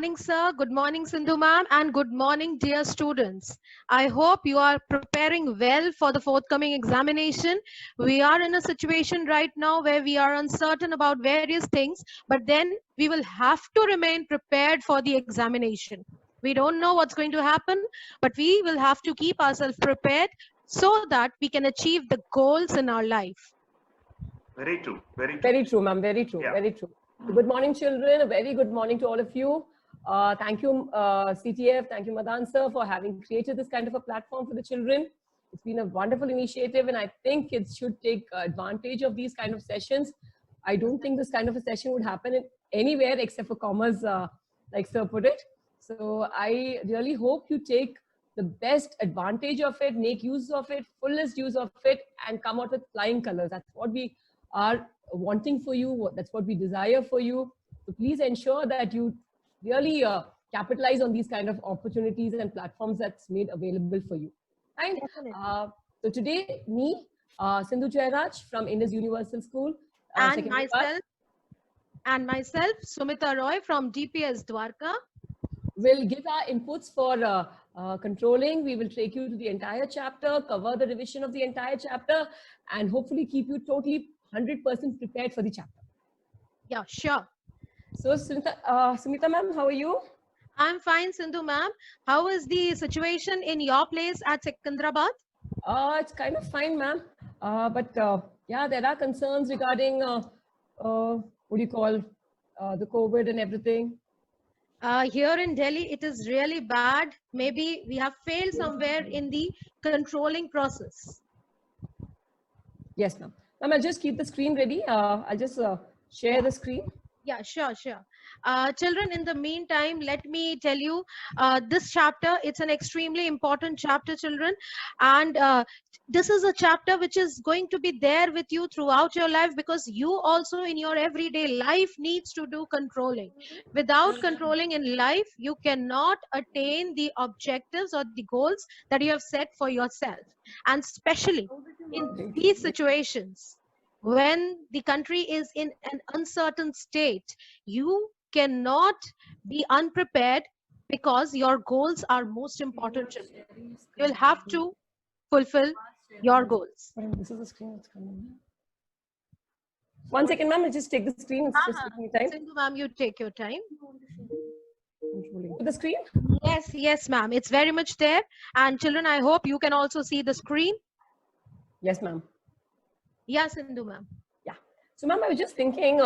morning, sir. Good morning, Sindhu ma'am. And good morning, dear students. I hope you are preparing well for the forthcoming examination. We are in a situation right now where we are uncertain about various things, but then we will have to remain prepared for the examination. We don't know what's going to happen, but we will have to keep ourselves prepared so that we can achieve the goals in our life. Very true. Very true. Very true, ma'am. Very true. Yeah. Very true. So good morning, children. A very good morning to all of you. Thank you, CTF. Thank you, Madan sir, for having created this kind of a platform for the children. It's been a wonderful initiative, and I think kids should take advantage of these kind of sessions. I don't think this kind of a session would happen anywhere except for commerce, like sir put it. So I really hope you take the best advantage of it, make use of it, fullest use of it, and come out with flying colors. That's what we are wanting for you. That's what we desire for you. So please ensure that you really capitalize on these kind of opportunities and platforms that's made available for you. And so today, me, Sindhu Jairaj from Indus Universal School, and myself, Sumita Roy from DPS Dwarka, will give our inputs for controlling. We will take you to the entire chapter, cover the revision of the entire chapter, and hopefully keep you totally 100% prepared for the chapter. Yeah, sure. So Sumita ma'am, how are you? I'm fine, Sindhu ma'am. How is the situation in your place at Secunderabad? It's kind of fine, ma'am. But yeah, there are concerns regarding what do you call the COVID and everything. Here in Delhi, it is really bad. Maybe we have failed somewhere in the controlling process. Yes, ma'am. Ma'am, I'll just keep the screen ready. I'll just share the screen. Yeah, sure. Children, in the meantime, let me tell you, this chapter, it's an extremely important chapter, children. And this is a chapter which is going to be there with you throughout your life, because you also in your everyday life needs to do controlling. Without controlling in life, you cannot attain the objectives or the goals that you have set for yourself. And especially in these situations, when the country is in an uncertain state, you cannot be unprepared, because your goals are most important. You will have to fulfill your goals. This is the screen that's coming. 1 second, ma'am. I'll just take the screen. It's just taking time. Sindhu ma'am, you take your time. The screen? Yes, ma'am. It's very much there. And children, I hope you can also see the screen. Yes, ma'am. Yes, Sindhu ma'am. Yeah. So, ma'am, I was just thinking,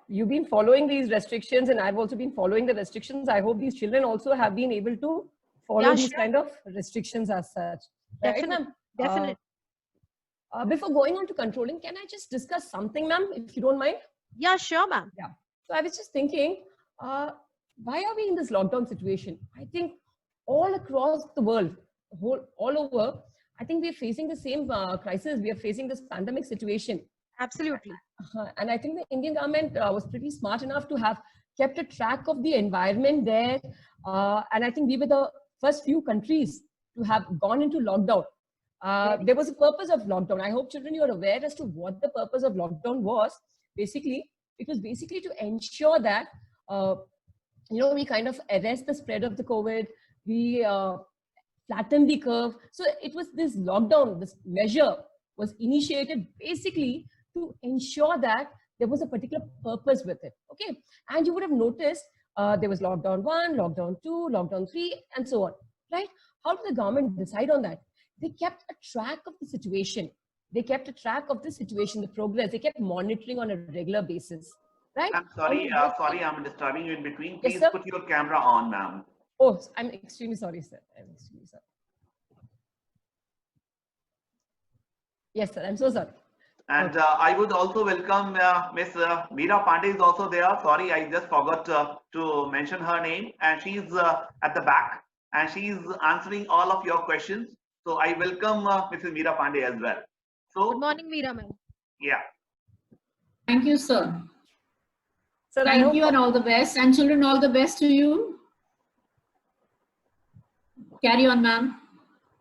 you've been following these restrictions, and I've also been following the restrictions. I hope these children also have been able to follow these kind of restrictions as such. Right, ma'am? Definitely. Before going on to controlling, can I just discuss something, ma'am, if you don't mind? Yeah, sure, ma'am. Yeah. So I was just thinking, why are we in this lockdown situation? I think all across the world, all over, I think we are facing the same crisis. We are facing this pandemic situation. Absolutely. And I think the Indian government was pretty smart enough to have kept a track of the environment there. And I think we were the first few countries to have gone into lockdown. There was a purpose of lockdown. I hope children, you are aware as to what the purpose of lockdown was. Basically, it was basically to ensure that, we kind of arrest the spread of the COVID. We flatten the curve. So it was this lockdown, this measure was initiated basically to ensure that there was a particular purpose with it. Okay. And you would have noticed there was lockdown 1, lockdown 2, lockdown 3, and so on. Right? How did the government decide on that? They kept a track of the situation. They kept a track of the situation, the progress. They kept monitoring on a regular basis. Right? I'm sorry, I'm disturbing you in between. Please Yes, put your camera on, ma'am. Oh, I'm extremely sorry, sir. I'm extremely sorry. Yes, sir. I'm so sorry. And I would also welcome Miss Meera Pandey is also there. Sorry, I just forgot to mention her name. And she's at the back, and she's answering all of your questions. So I welcome Mrs. Meera Pandey as well. So good morning, Meera ma'am. Yeah. Thank you, sir. Sir, thank you and all the best. And children, all the best to you. Carry on, ma'am.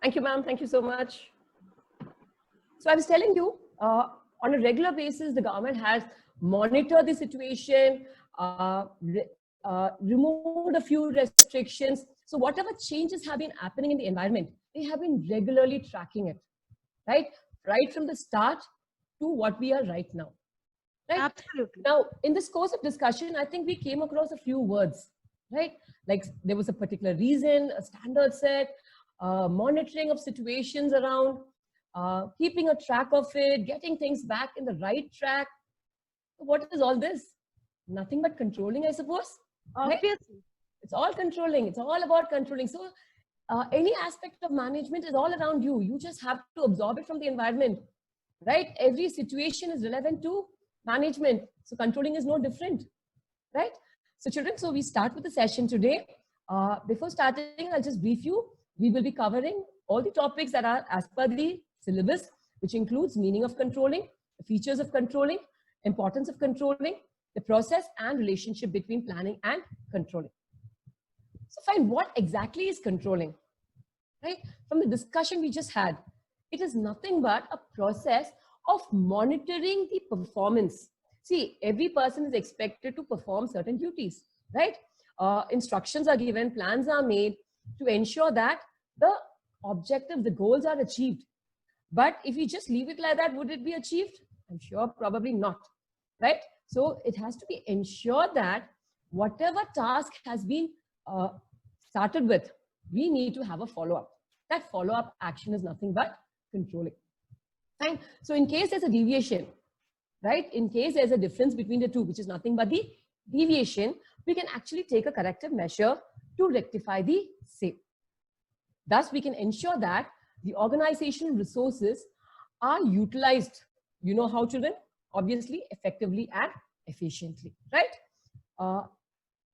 Thank you, ma'am. Thank you so much. So I was telling you, on a regular basis, the government has monitored the situation, removed a few restrictions. So whatever changes have been happening in the environment, they have been regularly tracking it, right? Right from the start to what we are right now, right? Absolutely. Now, in this course of discussion, I think we came across a few words, right? Like there was a particular reason, a standard set, monitoring of situations around, keeping a track of it, getting things back in the right track. What is all this? Nothing but controlling, I suppose. Right? Obviously. It's all controlling. It's all about controlling. So any aspect of management is all around you. You just have to absorb it from the environment, right? Every situation is relevant to management. So controlling is no different, right? So children, so we start with the session today. Before starting, I'll just brief you. We will be covering all the topics that are as per the syllabus, which includes meaning of controlling, the features of controlling, importance of controlling, the process and relationship between planning and controlling. So fine, what exactly is controlling, right? From the discussion we just had, it is nothing but a process of monitoring the performance. See, every person is expected to perform certain duties, right? Instructions are given, plans are made to ensure that the objective, the goals are achieved. But if you just leave it like that, would it be achieved? I'm sure probably not, right? So it has to be ensured that whatever task has been started with, we need to have a follow-up. That follow-up action is nothing but controlling. Fine. So in case there's a deviation, right? In case there's a difference between the two, which is nothing but the deviation, we can actually take a corrective measure to rectify the same. Thus, we can ensure that the organizational resources are utilized. You know how, children? Obviously, effectively and efficiently, right?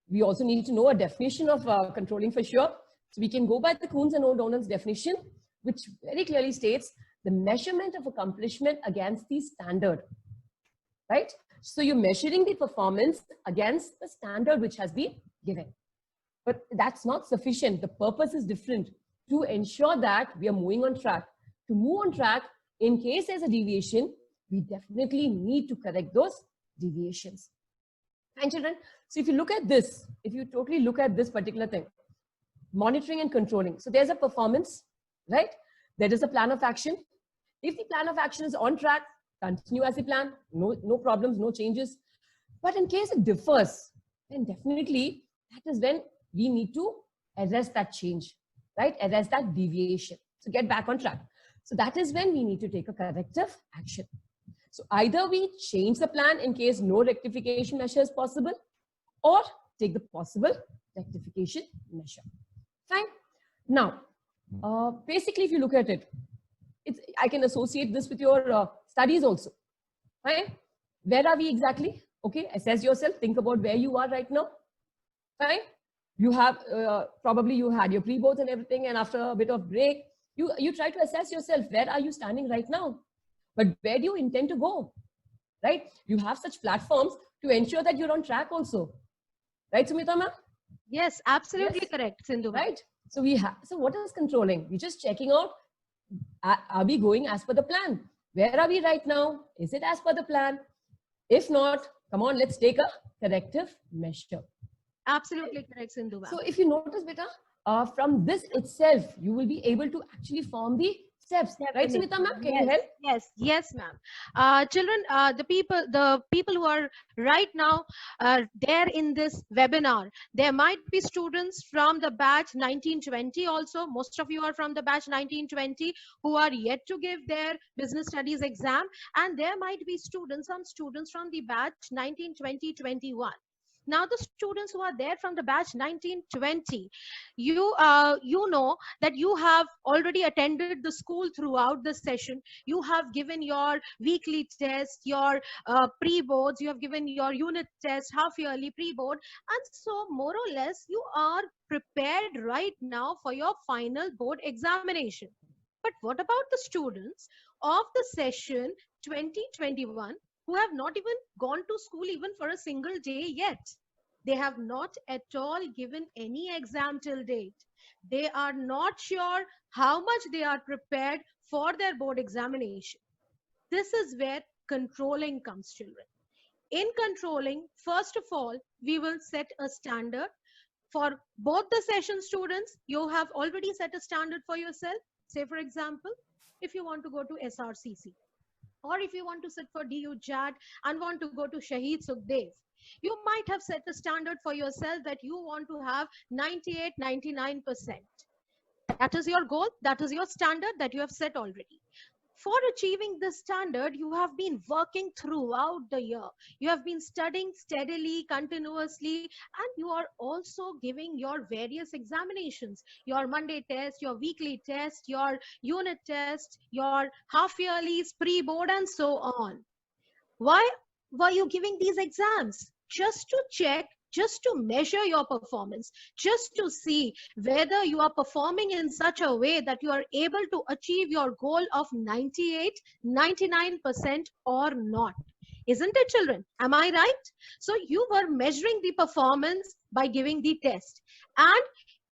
We also need to know a definition of controlling for sure. So we can go by the Coons and O'Donnell's definition, which very clearly states the measurement of accomplishment against the standard, right? So you're measuring the performance against the standard which has been given. But that's not sufficient. The purpose is different, to ensure that we are moving on track. To move on track, in case there's a deviation, we definitely need to correct those deviations. And children, so if you look at this, if you totally look at this particular thing, monitoring and controlling. So there's a performance, right? There is a plan of action. If the plan of action is on track, continue as the plan, no problems, no changes. But in case it differs, then definitely that is when we need to arrest that change, right? Arrest that deviation. So get back on track. So that is when we need to take a corrective action. So either we change the plan in case no rectification measure is possible, or take the possible rectification measure. Fine. Now, basically, if you look at it, I can associate this with your studies also. Fine. Where are we exactly? Okay, assess yourself. Think about where you are right now. Fine. You have probably you had your pre-boards and everything, and after a bit of break, you try to assess yourself. Where are you standing right now? But where do you intend to go? Right? You have such platforms to ensure that you're on track also. Right, Sumita ma'am? Yes, absolutely Yes. correct, Sindhu. Right? So so what is controlling? We're just checking out, are we going as per the plan? Where are we right now? Is it as per the plan? If not, come on, let's take a corrective measure. Absolutely correct, Sindhu. So if you notice, beta, from this itself, you will be able to actually form the steps. Right, Definitely. Sunita ma'am? Can Yes, you help? yes, ma'am. Children, the people who are right now there in this webinar, there might be students from the batch 1920 also. Most of you are from the batch 1920 who are yet to give their business studies exam, and there might be some students from the batch 1920-21. Now the students who are there from the batch 1920, you know that you have already attended the school throughout the session. You have given your weekly test, your pre-boards, you have given your unit test, half yearly pre-board, and so more or less you are prepared right now for your final board examination. But what about the students of the session 2021 who have not even gone to school even for a single day yet? They have not at all given any exam till date. They are not sure how much they are prepared for their board examination. This is where controlling comes, children. in controlling, first of all, we will set a standard. For both the session students, you have already set a standard for yourself. Say, for example, if you want to go to SRCC, or if you want to sit for DU JAT and want to go to Shaheed Sukhdev, you might have set a standard for yourself that you want to have 98, 99%. That is your goal. That is your standard that you have set already. For achieving this standard, you have been working throughout the year. You have been studying steadily, continuously, and you are also giving your various examinations, your Monday test, your weekly test, your unit test, your half yearlies, pre-board, and so on. Why were you giving these exams? Just to check, just to measure your performance, just to see whether you are performing in such a way that you are able to achieve your goal of 98, 99% or not. Isn't it, children? Am I right? So you were measuring the performance by giving the test. And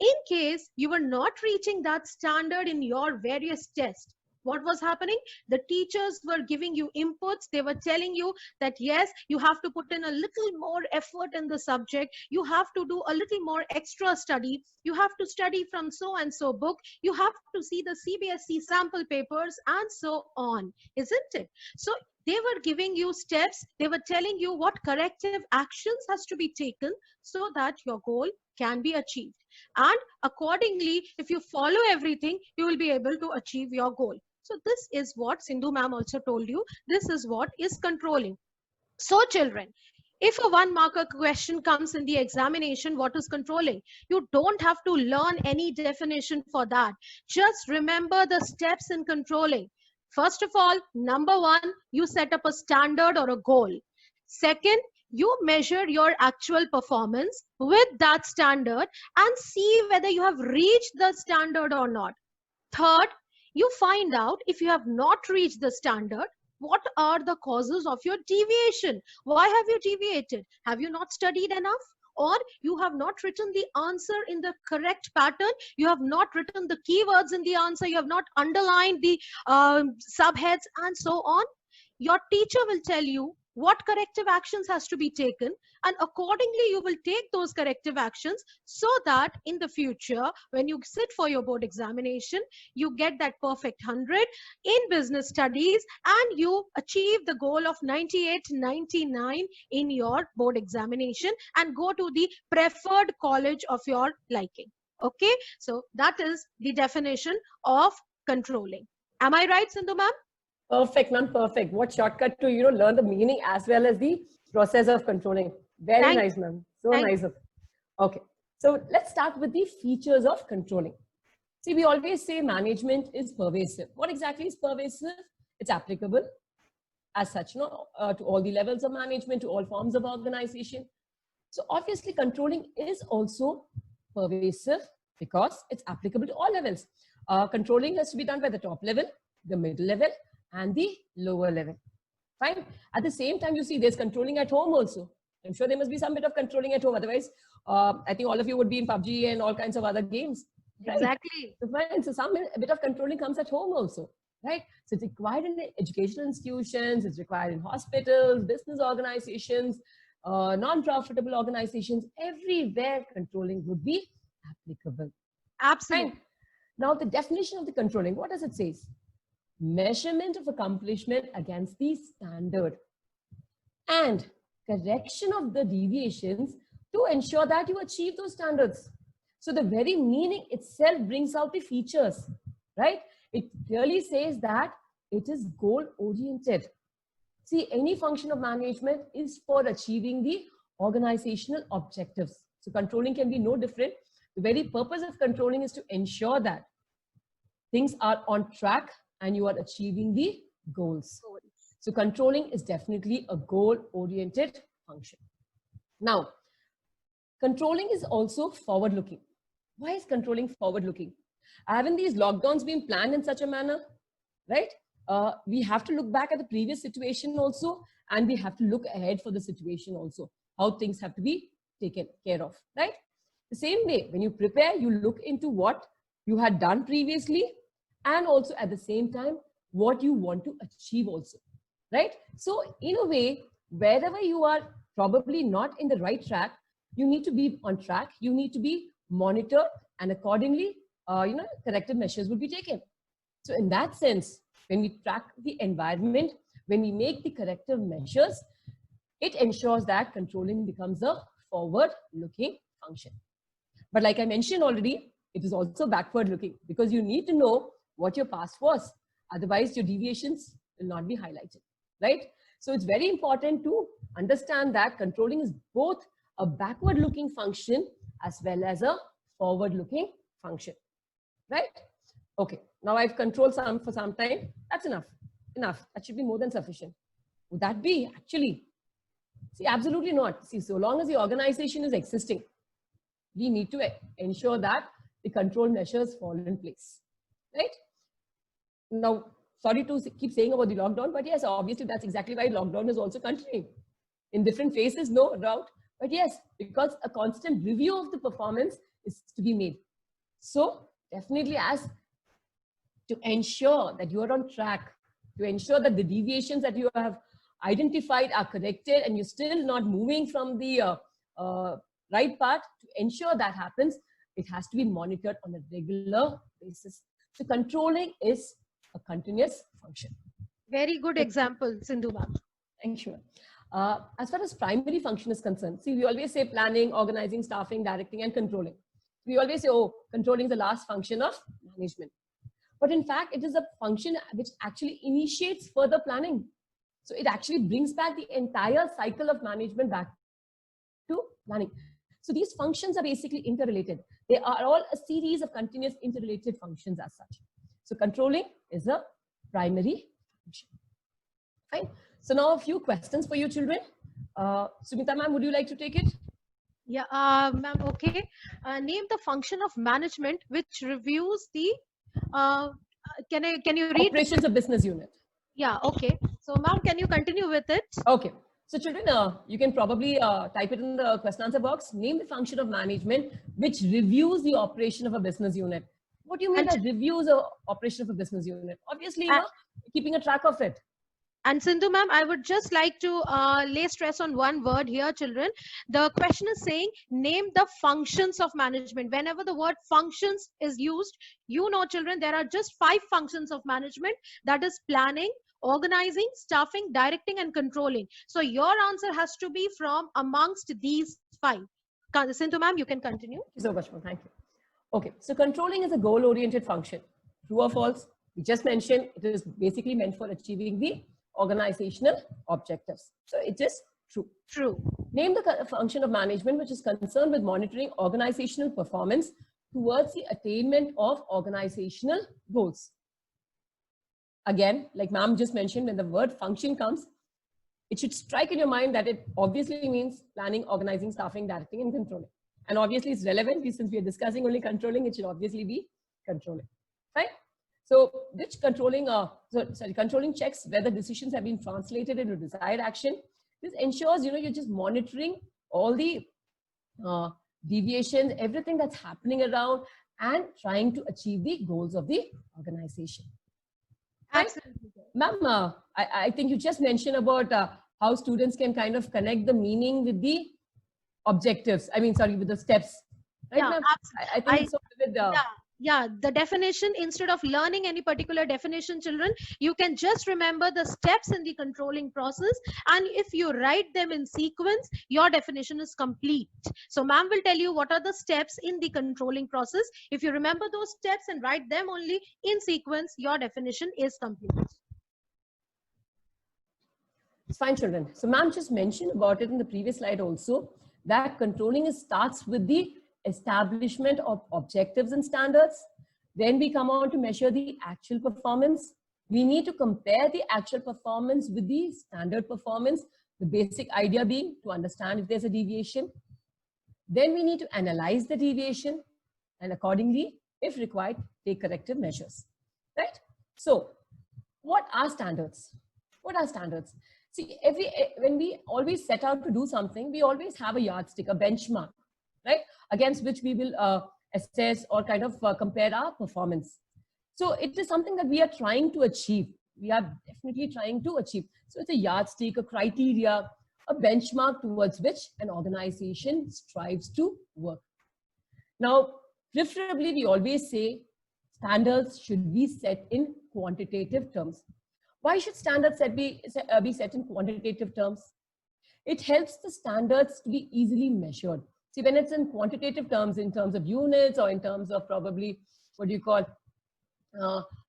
in case you were not reaching that standard in your various tests, what was happening? The teachers were giving you inputs. They were telling you that, yes, you have to put in a little more effort in the subject. You have to do a little more extra study. You have to study from so and so book. You have to see the CBSE sample papers and so on. Isn't it? So they were giving you steps. They were telling you what corrective actions has to be taken so that your goal can be achieved. And accordingly, if you follow everything, you will be able to achieve your goal. So this is what Sindhu ma'am also told you. This is what is controlling. So children, if a 1 marker question comes in the examination, what is controlling? You don't have to learn any definition for that. Just remember the steps in controlling. First of all, number 1, you set up a standard or a goal. Second, you measure your actual performance with that standard and see whether you have reached the standard or not. Third, you find out if you have not reached the standard, what are the causes of your deviation? Why have you deviated? Have you not studied enough? Or you have not written the answer in the correct pattern? You have not written the keywords in the answer? You have not underlined the subheads and so on? Your teacher will tell you what corrective actions has to be taken, and accordingly you will take those corrective actions so that in the future when you sit for your board examination, you get that perfect 100 in business studies and you achieve the goal of 98, 99 in your board examination and go to the preferred college of your liking. Okay, so that is the definition of controlling. Am I right, Sindhu ma'am? Perfect, ma'am, perfect. What shortcut to, learn the meaning as well as the process of controlling. Very nice, ma'am. So nice of. Okay, so let's start with the features of controlling. See, we always say management is pervasive. What exactly is pervasive? It's applicable as such, to all the levels of management, to all forms of organization. So obviously controlling is also pervasive because it's applicable to all levels. Controlling has to be done by the top level, the middle level, and the lower level. Fine. At the same time, you see there's controlling at home also. I'm sure there must be some bit of controlling at home. Otherwise, I think all of you would be in PUBG and all kinds of other games. Right? Exactly. So, fine. So some bit of controlling comes at home also. Right. So it's required in educational institutions. It's required in hospitals, business organizations, non-profitable organizations. Everywhere controlling would be applicable. Absolutely. Fine. Now the definition of the controlling, what does it say? Measurement of accomplishment against the standard and correction of the deviations to ensure that you achieve those standards. So the very meaning itself brings out the features, right? It clearly says that it is goal oriented. See, any function of management is for achieving the organizational objectives. So controlling can be no different. The very purpose of controlling is to ensure that things are on track and you are achieving the goals. So controlling is definitely a goal-oriented function. Now, controlling is also forward-looking. Why is controlling forward-looking? Haven't these lockdowns been planned in such a manner, right? We have to look back at the previous situation also, and we have to look ahead for the situation also, how things have to be taken care of, right? The same way, when you prepare, you look into what you had done previously, and also at the same time, what you want to achieve also, right? So in a way, wherever you are probably not in the right track, you need to be on track, you need to be monitored, and accordingly, corrective measures will be taken. So in that sense, when we track the environment, when we make the corrective measures, it ensures that controlling becomes a forward-looking function. But like I mentioned already, it is also backward-looking, because you need to know what your past was. Otherwise, your deviations will not be highlighted, right? So it's very important to understand that controlling is both a backward-looking function as well as a forward-looking function, right? Okay, now I've controlled for some time. That's enough. That should be more than sufficient. Would that be actually? See, absolutely not. See, so long as the organization is existing, we need to ensure that the control measures fall in place, right? Now, sorry to keep saying about the lockdown, but yes, obviously that's exactly why lockdown is also continuing in different phases, no doubt. But yes, because a constant review of the performance is to be made. So definitely, as to ensure that you are on track, to ensure that the deviations that you have identified are corrected and you're still not moving from the right path, to ensure that happens, it has to be monitored on a regular basis. So controlling is a continuous function. Very good example, Sindhu ma'am. Thank you. As far as primary function is concerned, see, we always say planning, organizing, staffing, directing, and controlling. We always say, oh, controlling is the last function of management. But in fact, it is a function which actually initiates further planning. So it actually brings back the entire cycle of management back to planning. So these functions are basically interrelated. They are all a series of continuous interrelated functions as such. So controlling is a primary function. Fine. So now a few questions for you children. Sumita ma'am, would you like to take it? Yeah, ma'am, okay. Name the function of management which reviews the, can you read? Operations of business unit. Yeah, okay. So ma'am, can you continue with it? Okay. So children, you can probably type it in the question answer box. Name the function of management which reviews the operation of a business unit. What do you mean by reviews the operation of a business unit? Obviously, keeping a track of it. And Sindhu ma'am, I would just like to lay stress on one word here, children. The question is saying, name the functions of management. Whenever the word functions is used, you know, children, there are just 5 functions of management. That is planning, organizing, staffing, directing, and controlling. So your answer has to be from amongst these 5. Sindhu ma'am, you can continue. Thank you so much, thank you. Okay, so controlling is a goal-oriented function. True or false? We just mentioned it is basically meant for achieving the organizational objectives. So it is true. True. Name the function of management which is concerned with monitoring organizational performance towards the attainment of organizational goals. Again, like ma'am just mentioned, when the word function comes, it should strike in your mind that it obviously means planning, organizing, staffing, directing, and controlling. And obviously it's relevant since we are discussing only controlling, it should obviously be controlling. Fine. So which controlling, controlling checks whether decisions have been translated into desired action. This ensures, you're just monitoring all the deviations, everything that's happening around, and trying to achieve the goals of the organization. Absolutely. Ma'am, I think you just mentioned about how students can kind of connect the meaning with the objectives. I mean, sorry, with the steps. Right, Yeah, ma'am? I think so with yeah, the definition, instead of learning any particular definition, children, you can just remember the steps in the controlling process, and if you write them in sequence, your definition is complete. So ma'am will tell you what are the steps in the controlling process. If you remember those steps and write them only in sequence, your definition is complete. It's fine, children. So ma'am just mentioned about it in the previous slide also, that controlling starts with the establishment of objectives and standards. Then we come on to measure the actual performance. We need to compare the actual performance with the standard performance, the basic idea being to understand if there's a deviation. Then we need to analyze the deviation and accordingly, if required, take corrective measures, right? So what are standards? What are standards? See, when we always set out to do something, we always have a yardstick, a benchmark, right? Against which we will assess or kind of compare our performance. So it is something that we are trying to achieve. We are definitely trying to achieve. So it's a yardstick, a criteria, a benchmark towards which an organization strives to work. Now, preferably, we always say standards should be set in quantitative terms. Why should standards be set in quantitative terms? It helps the standards to be easily measured. See, when it's in quantitative terms, in terms of units or in terms of probably, what do you call,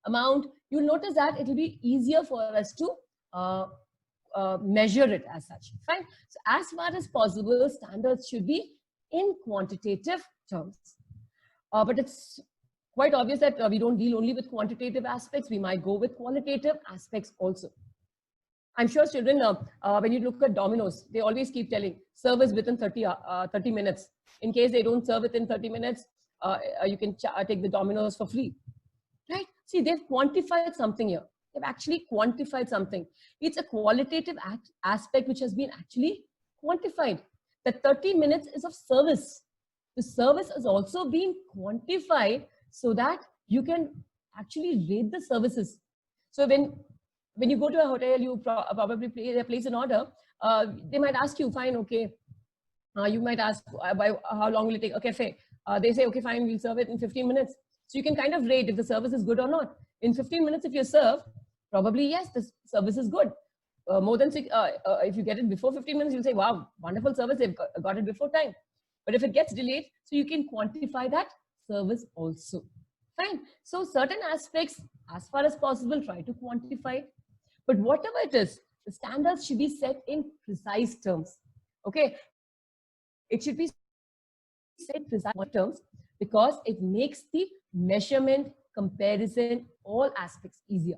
amount, you'll notice that it'll be easier for us to measure it as such. Fine. So as far as possible, standards should be in quantitative terms. But it's quite obvious that we don't deal only with quantitative aspects. We might go with qualitative aspects also. I'm sure children, when you look at Domino's, they always keep telling service within 30 minutes. In case they don't serve within 30 minutes, you can take the Domino's for free, right? See, they've quantified something here. They've actually quantified something. It's a qualitative aspect which has been actually quantified. The 30 minutes is of service. The service is also being quantified so that you can actually rate the services. So when you go to a hotel, you probably place an order. They might ask you, fine, okay. You might ask, by how long will it take a cafe? They say, okay, fine, we'll serve it in 15 minutes. So you can kind of rate if the service is good or not. In 15 minutes, if you serve, probably, yes, the service is good. More than if you get it before 15 minutes, you'll say, wow, wonderful service, they've got it before time. But if it gets delayed, so you can quantify that service also. Fine. So certain aspects, as far as possible, try to quantify. But whatever it is, the standards should be set in precise terms. Okay. It should be set in precise terms because it makes the measurement, comparison, all aspects easier.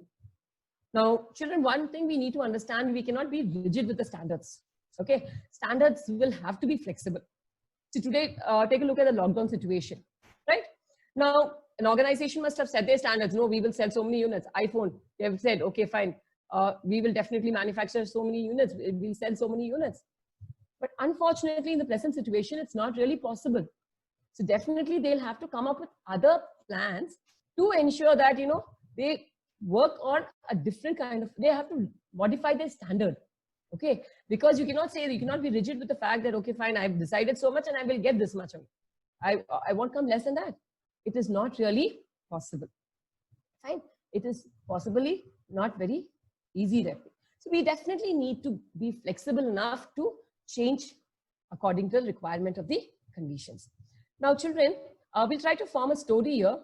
Now, children, one thing we need to understand, we cannot be rigid with the standards. Okay. Standards will have to be flexible. So today, take a look at the lockdown situation, right? Now, an organization must have set their standards. No, we will sell so many units. iPhone, they have said, okay, fine. We will definitely manufacture so many units. We'll sell so many units. But unfortunately, in the present situation, it's not really possible. So definitely, they'll have to come up with other plans to ensure that, you know, they work on a different kind of, they have to modify their standard. Okay, because you cannot say, you cannot be rigid with the fact that, okay, fine, I've decided so much and I will get this much. I won't come less than that. It is not really possible. Fine. It is possibly not very easy. So we definitely need to be flexible enough to change according to the requirement of the conditions. Now, children, we'll try to form a story here.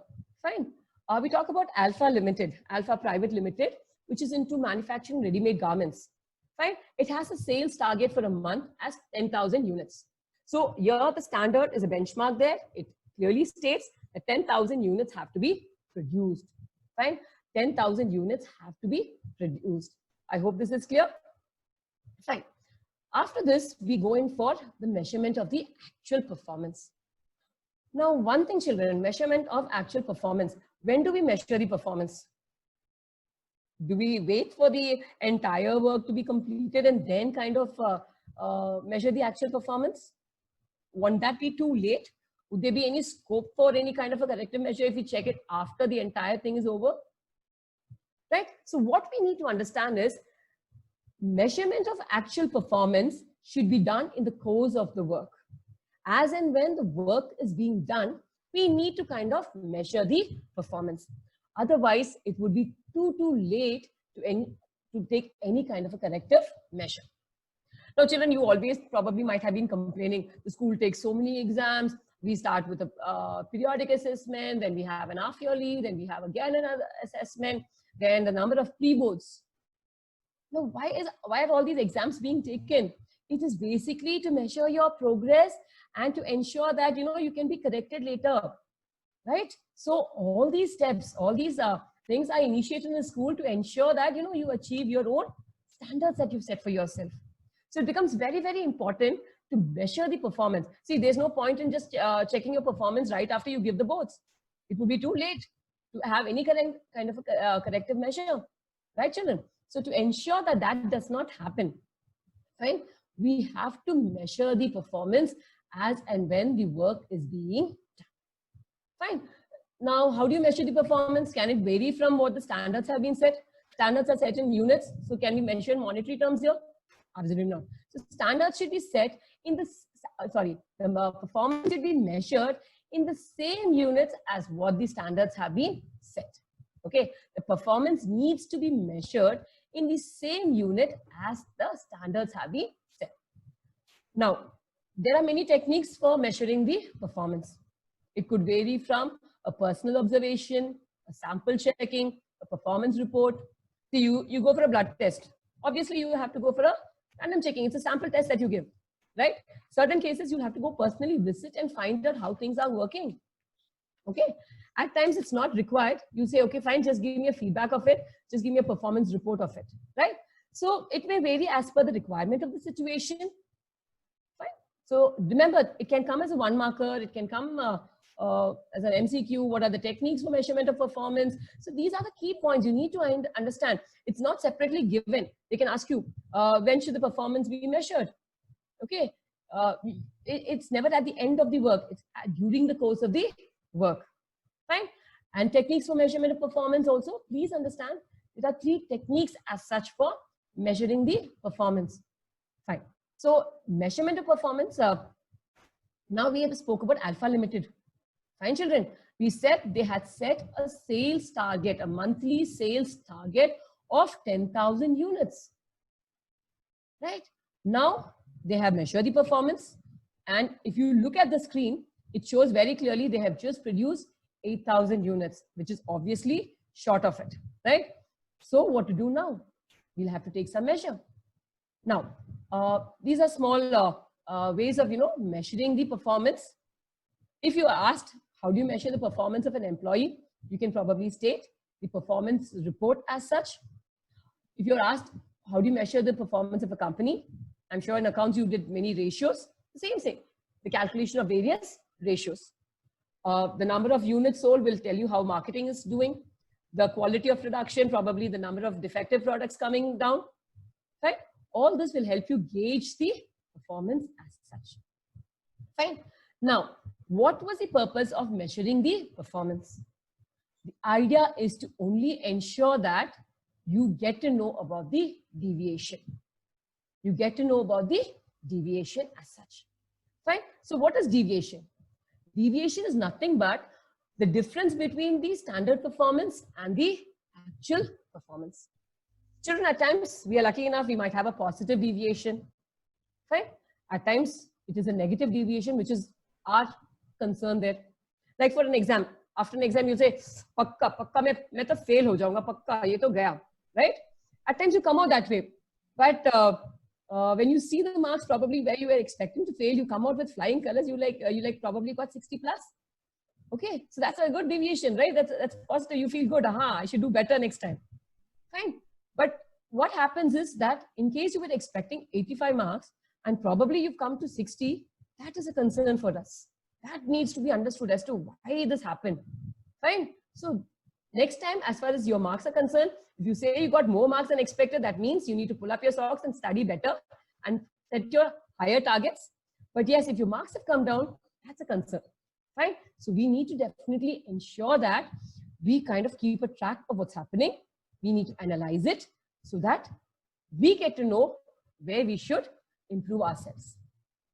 Fine. We talk about Alpha Limited, Alpha Private Limited, which is into manufacturing ready-made garments. Fine. It has a sales target for a month as 10,000 units. So here the standard is a benchmark there. It clearly states that 10,000 units have to be produced. Fine. 10,000 units have to be produced. I hope this is clear. Fine. After this, we go in for the measurement of the actual performance. Now, one thing, children, measurement of actual performance. When do we measure the performance? Do we wait for the entire work to be completed and then kind of measure the actual performance? Won't that be too late? Would there be any scope for any kind of a corrective measure if we check it after the entire thing is over? Right? So what we need to understand is measurement of actual performance should be done in the course of the work. As and when the work is being done, we need to kind of measure the performance. Otherwise, it would be too late to take any kind of a corrective measure. Now, children, you always probably might have been complaining, the school takes so many exams. We start with a periodic assessment, then we have an half-yearly, then we have again another assessment, then the number of pre-boards. Now, why are all these exams being taken? It is basically to measure your progress and to ensure that, you know, you can be corrected later, right? So all these steps, all these things are initiated in the school to ensure that, you know, you achieve your own standards that you've set for yourself. So it becomes very, very important to measure the performance. See, there's no point in just checking your performance right after you give the boards. It would be too late to have any kind of a corrective measure, right, children? So to ensure that that does not happen, right, we have to measure the performance as and when the work is being done. Fine. Now, how do you measure the performance? Can it vary from what the standards have been set? Standards are set in units. So can we measure in monetary terms here? Absolutely not. So standards should be set in the, the performance should be measured in the same units as what the standards have been set. Okay, the performance needs to be measured in the same unit as the standards have been set. Now, there are many techniques for measuring the performance. It could vary from a personal observation, a sample checking, a performance report. So you go for a blood test. Obviously, you have to go for a random checking. It's a sample test that you give, right? Certain cases, you'll have to go personally visit and find out how things are working. Okay. At times, it's not required. You say, okay, fine, just give me a feedback of it. Just give me a performance report of it, right? So it may vary as per the requirement of the situation. Fine. So remember, it can come as a one marker. It can come as an MCQ. What are the techniques for measurement of performance? So these are the key points you need to understand. It's not separately given. They can ask you, when should the performance be measured? Okay. It's never at the end of the work. It's during the course of the work. Fine. And techniques for measurement of performance also, please understand, there are 3 techniques as such for measuring the performance. Fine. So measurement of performance, now we have spoke about Alpha Limited. Fine, children. We said they had set a sales target, a monthly sales target of 10,000 units. Right? Now they have measured the performance. And if you look at the screen, it shows very clearly they have just produced 8,000 units, which is obviously short of it, right? So what to do now? We'll have to take some measure. Now, these are small ways of, measuring the performance. If you are asked, how do you measure the performance of an employee? You can probably state the performance report as such. If you're asked, how do you measure the performance of a company? I'm sure in accounts you did many ratios. The same thing, the calculation of various ratios. The number of units sold will tell you how marketing is doing. The quality of production, probably the number of defective products coming down. Right? All this will help you gauge the performance as such. Fine. Now, what was the purpose of measuring the performance? The idea is to only ensure that you get to know about the deviation. You get to know about the deviation as such. Fine. So what is deviation? Deviation is nothing but the difference between the standard performance and the actual performance. Children, at times, we are lucky enough, we might have a positive deviation. Fine. At times, it is a negative deviation, which is our concern there. Like for an exam, after an exam, you say, pakka, main to fail ho jaunga, pakka, ye to gaya, right? At times, you come out that way. But when you see the marks, probably where you were expecting to fail, you come out with flying colors. You probably got 60 plus. Okay, so that's a good deviation, right? That's positive. You feel good. Aha, I should do better next time. Fine. But what happens is that in case you were expecting 85 marks and probably you've come to 60, that is a concern for us. That needs to be understood as to why this happened. Fine. So next time, as far as your marks are concerned, if you say you got more marks than expected, that means you need to pull up your socks and study better and set your higher targets. But yes, if your marks have come down, that's a concern. Fine. So we need to definitely ensure that we kind of keep a track of what's happening. We need to analyze it so that we get to know where we should improve ourselves.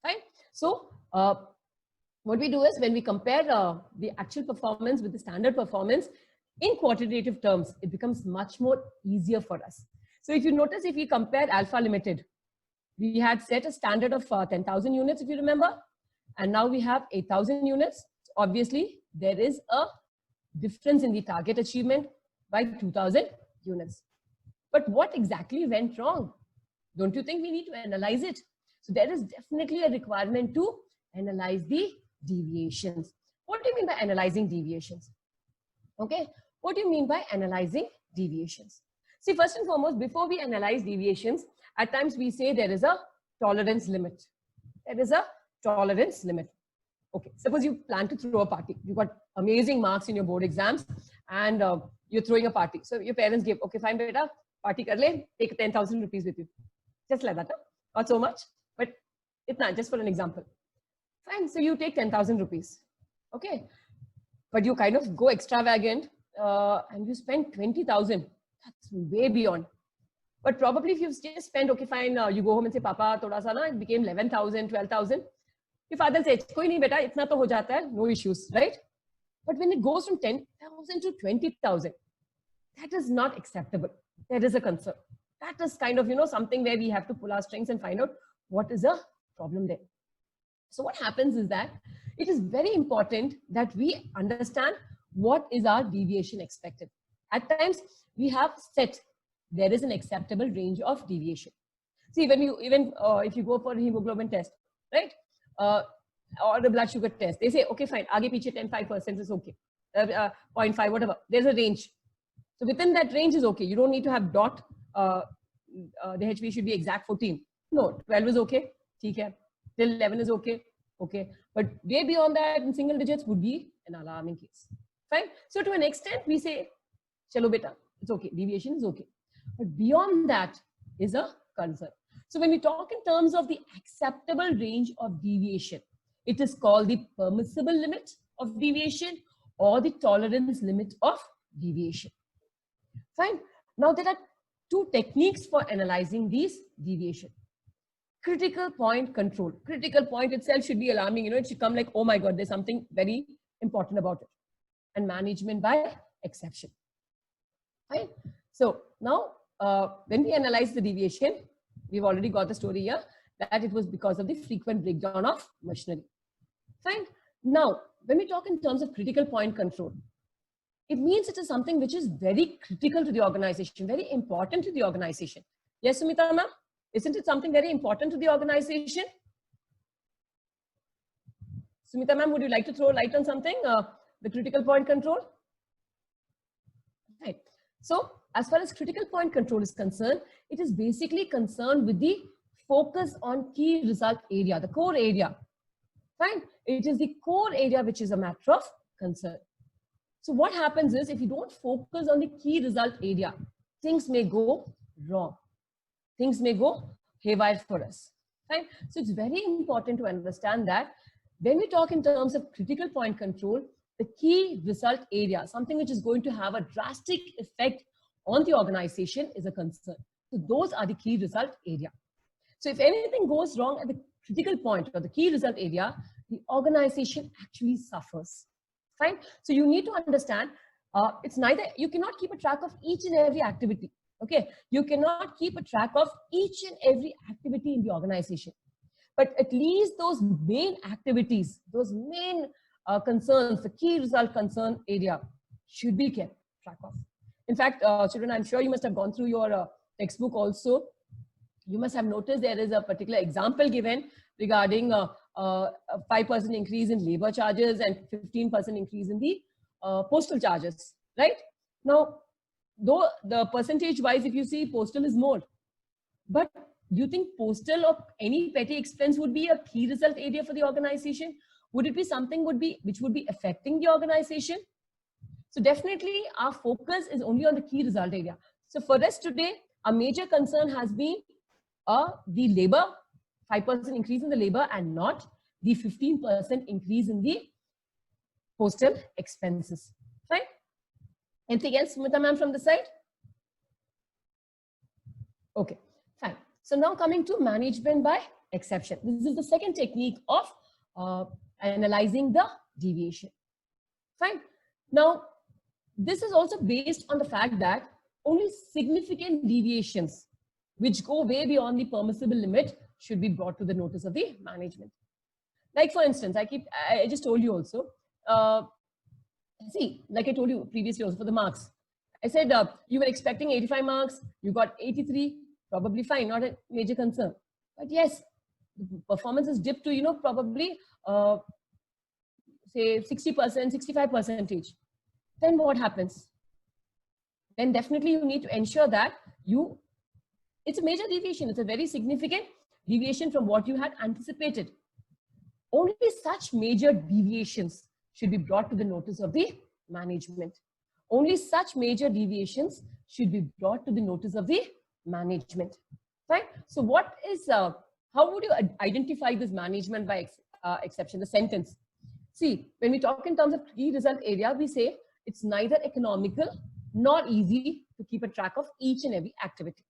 Fine. So what we do is when we compare the actual performance with the standard performance in quantitative terms, it becomes much more easier for us. So if you notice, if we compare Alpha Limited, we had set a standard of 10,000 units, if you remember, and now we have 8,000 units. Obviously, there is a difference in the target achievement by 2,000 units. But what exactly went wrong? Don't you think we need to analyze it? So there is definitely a requirement to analyze the deviations. What do you mean by analyzing deviations? Okay, what do you mean by analyzing deviations? See, first and foremost, before we analyze deviations, at times we say there is a tolerance limit. There is a tolerance limit. Okay, suppose you plan to throw a party. You got amazing marks in your board exams and you're throwing a party. So your parents give, okay, fine, beta, party kar le, take 10,000 rupees with you. Just like that, not so much, but it's not, just for an example. Fine, so you take 10,000 rupees. Okay, but you kind of go extravagant and you spend 20,000. That's way beyond. But probably if you've just spent, okay, fine, you go home and say, Papa, thoda sa na, it became 11,000, 12,000. Your father says, koi nahi beta, itna to ho jata hai, no issues, right? But when it goes from 10,000 to 20,000, that is not acceptable. There is a concern. That is kind of, something where we have to pull our strings and find out what is the problem there. So what happens is that it is very important that we understand what is our deviation expected. At times we have set, there is an acceptable range of deviation. See, when you, even if you go for a hemoglobin test, right? Or the blood sugar test, they say, okay, fine, aage piche 10-5% is okay. 0.5, whatever, there's a range. So within that range is okay. You don't need to have dot, the HB should be exact 14. No, 12 is okay. Okay. Till 11 is okay. Okay. But way beyond that in single digits would be an alarming case. Fine. So to an extent, we say, chalo beta, it's okay. Deviation is okay. But beyond that is a concern. So when we talk in terms of the acceptable range of deviation, it is called the permissible limit of deviation or the tolerance limit of deviation. Fine. Now there are two techniques for analyzing these deviation. Critical point control. Critical point itself should be alarming. It should come like, oh my God, there's something very important about it. And management by exception. Fine. So now when we analyze the deviation, we've already got the story here that it was because of the frequent breakdown of machinery. Fine. Now, when we talk in terms of critical point control, it means it is something which is very critical to the organization, very important to the organization. Yes, Sumita ma'am? Isn't it something very important to the organization? Sumita ma'am, would you like to throw light on something? The critical point control? Right. So, as far as critical point control is concerned, it is basically concerned with the focus on key result area, the core area. Fine. It is the core area which is a matter of concern. So what happens is if you don't focus on the key result area, things may go wrong. Things may go haywire for us. Right? So it's very important to understand that when we talk in terms of critical point control, the key result area, something which is going to have a drastic effect on the organization is a concern. So those are the key result area. So if anything goes wrong at the critical point or the key result area, the organization actually suffers. Fine. So you need to understand, it's neither, you cannot keep a track of each and every activity. Okay. You cannot keep a track of each and every activity in the organization. But at least those main activities, those main concerns, the key result concern area should be kept track of. In fact, children, I'm sure you must have gone through your textbook also. You must have noticed there is a particular example given regarding a 5% increase in labor charges and 15% increase in the postal charges, right? Now, though the percentage wise, if you see, postal is more. But do you think postal or any petty expense would be a key result area for the organization? Would it be something which would be affecting the organization? So definitely our focus is only on the key result area. So for us today, our major concern has been the labor, 5% increase in the labor and not the 15% increase in the postal expenses. Right? Anything else, Smita ma'am, from the side? Okay, fine. So now coming to management by exception. This is the second technique of analyzing the deviation. Fine. Now, this is also based on the fact that only significant deviations which go way beyond the permissible limit should be brought to the notice of the management. Like for instance, I just told you also, see, like I told you previously also for the marks, I said you were expecting 85 marks, you got 83, probably fine, not a major concern. But yes, the performance is dipped to, probably say 60%, 65%. Then what happens? Then definitely you need to ensure that it's a major deviation. It's a very significant deviation from what you had anticipated. Only such major deviations should be brought to the notice of the management. Only such major deviations should be brought to the notice of the management. Right? So what is, how would you identify this management by exception, the sentence? See, when we talk in terms of key result area, we say it's neither economical nor easy to keep a track of each and every activity.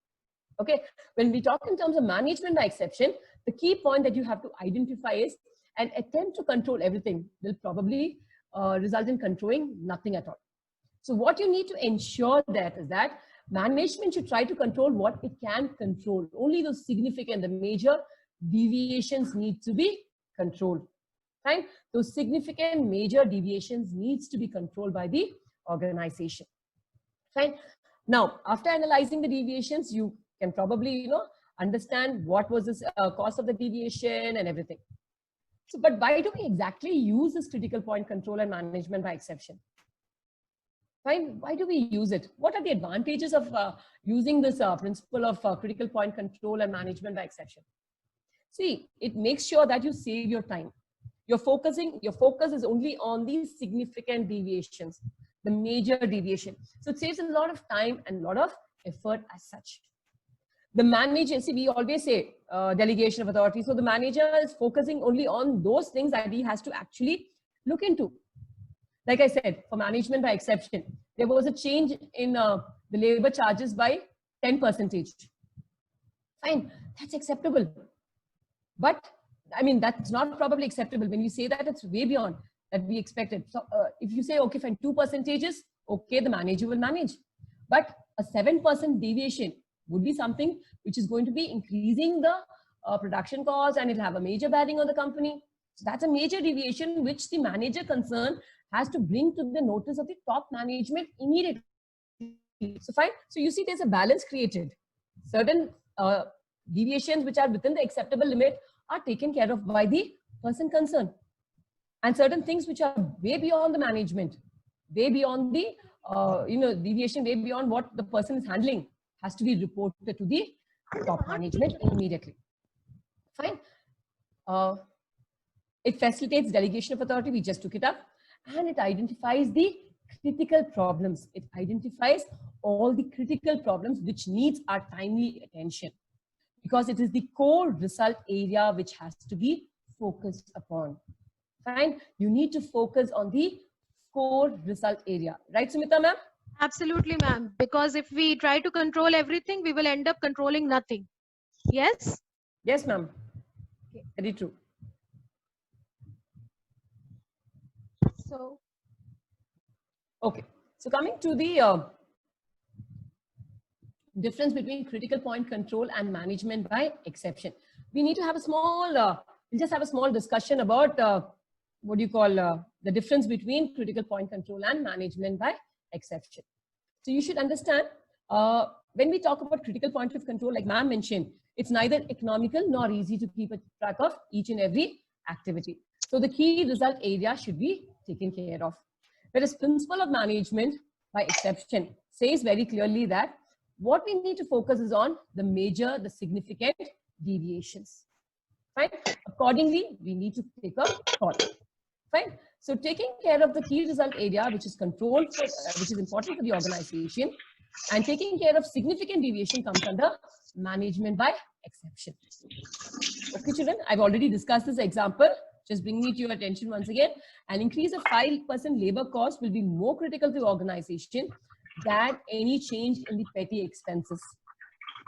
Okay, when we talk in terms of management by exception, the key point that you have to identify is an attempt to control everything will probably result in controlling nothing at all. So what you need to ensure that is that management should try to control what it can control. Only those significant, the major deviations need to be controlled. Right? Those significant major deviations needs to be controlled by the organization. Right? Now, after analyzing the deviations, you can probably, understand what was this cause of the deviation and everything. So, but why do we exactly use this critical point control and management by exception? Fine. Why do we use it? What are the advantages of using this principle of critical point control and management by exception? See, it makes sure that you save your time. Your focus is only on these significant deviations, the major deviation. So it saves a lot of time and a lot of effort as such. The manager, see, we always say delegation of authority. So the manager is focusing only on those things that he has to actually look into. Like I said, for management by exception, there was a change in the labor charges by 10%. Fine, that's acceptable. But I mean, that's not probably acceptable. When you say that, it's way beyond that we expected. So if you say, okay, fine, 2%, okay, the manager will manage. But a 7% deviation would be something which is going to be increasing the production cost, and it'll have a major bearing on the company. So that's a major deviation which the manager concerned has to bring to the notice of the top management immediately. So fine. So you see, there's a balance created. Certain deviations which are within the acceptable limit are taken care of by the person concerned, and certain things which are way beyond the management, way beyond the deviation, way beyond what the person is handling, has to be reported to the top management immediately. Fine. It facilitates delegation of authority. We just took it up. And it identifies the critical problems. It identifies all the critical problems which needs our timely attention, because it is the core result area which has to be focused upon. Fine. You need to focus on the core result area. Right, Sumita ma'am? Absolutely, ma'am. Because if we try to control everything, we will end up controlling nothing. Yes? Yes, ma'am. Okay. Very true. So, okay. So coming to the difference between critical point control and management by exception, we need to have a small, we'll just have a small discussion about what do you call the difference between critical point control and management by exception. So you should understand, when we talk about critical point of control, like ma'am mentioned, it's neither economical nor easy to keep a track of each and every activity. So the key result area should be taken care of. Whereas principle of management by exception says very clearly that what we need to focus is on the major, the significant deviations. Fine. Accordingly, we need to take a call. Fine. So taking care of the key result area, which is controlled, which is important for the organization, and taking care of significant deviation comes under management by exception. Okay, children, I've already discussed this example. Just bringing it to your attention once again. An increase of 5% labor cost will be more critical to the organization than any change in the petty expenses.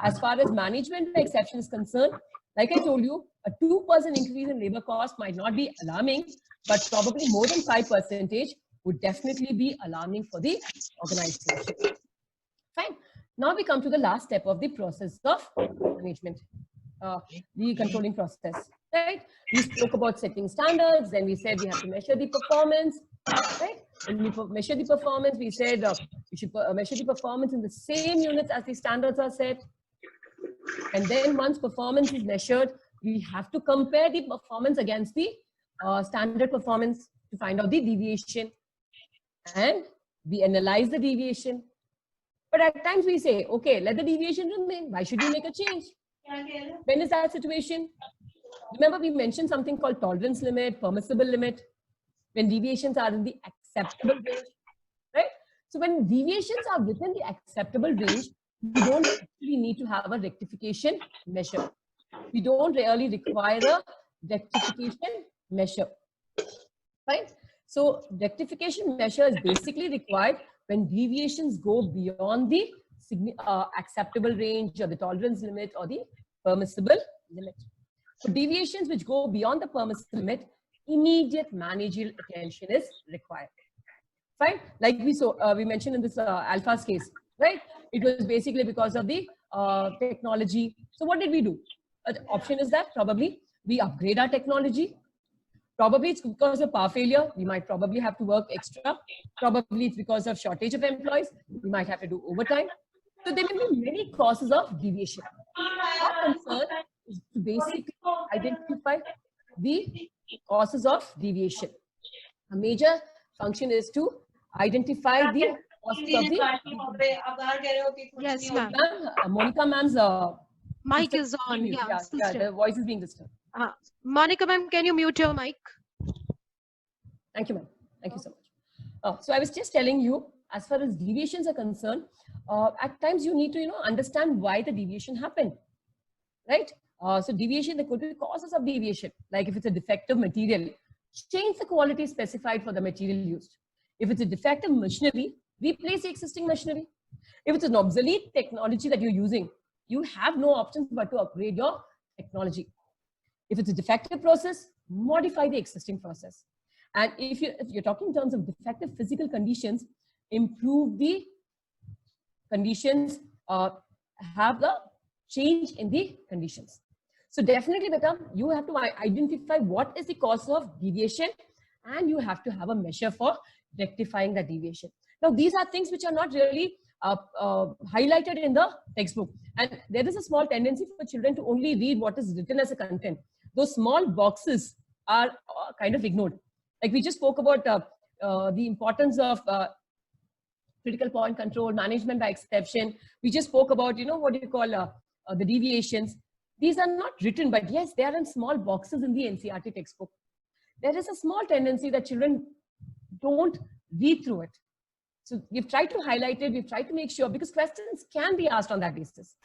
As far as management by exception is concerned, like I told you, a 2% increase in labor cost might not be alarming, but probably more than 5% would definitely be alarming for the organization. Fine. Now we come to the last step of the process of management, the controlling process. Right? We spoke about setting standards, then we said we have to measure the performance. Right? When we measure the performance, we said we should measure the performance in the same units as the standards are set. And then once performance is measured, we have to compare the performance against the standard performance to find out the deviation. And we analyze the deviation. But at times we say, okay, let the deviation remain. Why should we make a change? When is that situation? Remember, we mentioned something called tolerance limit, permissible limit, when deviations are in the acceptable range, right? So when deviations are within the acceptable range, we don't actually need to have a rectification measure. We don't really require a rectification measure, right? So rectification measure is basically required when deviations go beyond the acceptable range or the tolerance limit or the permissible limit. So deviations which go beyond the permissible limit, immediate managerial attention is required. Fine, like we mentioned in this Alpha's case, right? It was basically because of the technology. So what did we do? The option is that probably we upgrade our technology. Probably it's because of power failure. We might probably have to work extra. Probably it's because of shortage of employees. We might have to do overtime. So there may be many causes of deviation. Our concern is to basically identify the causes of deviation. A major function is to identify the causes of the. Yes, ma'am. Monica ma'am's Mic is on. yeah, Sister. the voice is being disturbed. Monica, ma'am, can you mute your mic? Thank you, ma'am. Thank you so much. So I was just telling you, as far as deviations are concerned, at times you need to, understand why the deviation happened, right? So deviation, there could be causes of deviation. Like if it's a defective material, change the quality specified for the material used. If it's a defective machinery, replace the existing machinery. If it's an obsolete technology that you're using, you have no options but to upgrade your technology. If it's a defective process, modify the existing process. And if you're talking in terms of defective physical conditions, improve the conditions, have the change in the conditions. So definitely, beta, you have to identify what is the cause of deviation, and you have to have a measure for rectifying that deviation. Now, these are things which are not really highlighted in the textbook. And there is a small tendency for children to only read what is written as a content. Those small boxes are kind of ignored. Like we just spoke about the importance of critical point control, management by exception. We just spoke about, what do you call the deviations. These are not written, but yes, they are in small boxes in the NCERT textbook. There is a small tendency that children don't read through it. So we've tried to highlight it. We've tried to make sure, because questions can be asked on that basis.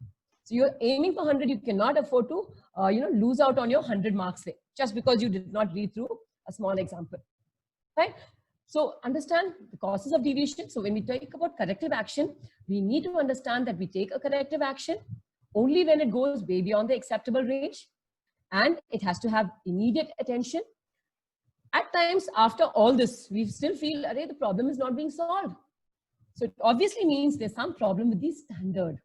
So you're aiming for 100, you cannot afford to, lose out on your 100 marks there, just because you did not read through a small example, right? So understand the causes of deviation. So when we talk about corrective action, we need to understand that we take a corrective action only when it goes way beyond the acceptable range, and it has to have immediate attention. At times, after all this, we still feel, array, the problem is not being solved. So it obviously means there's some problem with the standard.